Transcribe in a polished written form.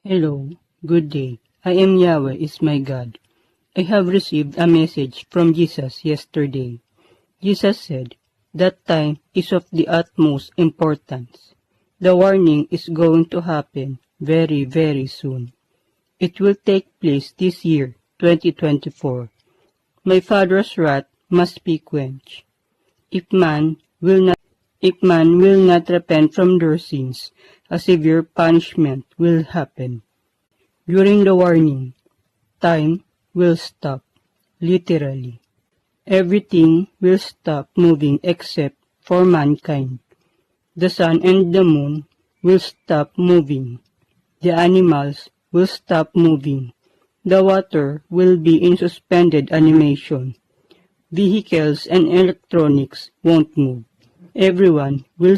Hello, good day. I am Yahweh is my God. I have received a message from Jesus yesterday. Jesus said, that time is of the utmost importance. The warning is going to happen very, very soon. It will take place this year, 2024. My Father's wrath must be quenched. If man will not repent from their sins, a severe punishment will happen. During the warning, time will stop, literally. Everything will stop moving except for mankind. The sun and the moon will stop moving. The animals will stop moving. The water will be in suspended animation. Vehicles and electronics won't move. Everyone will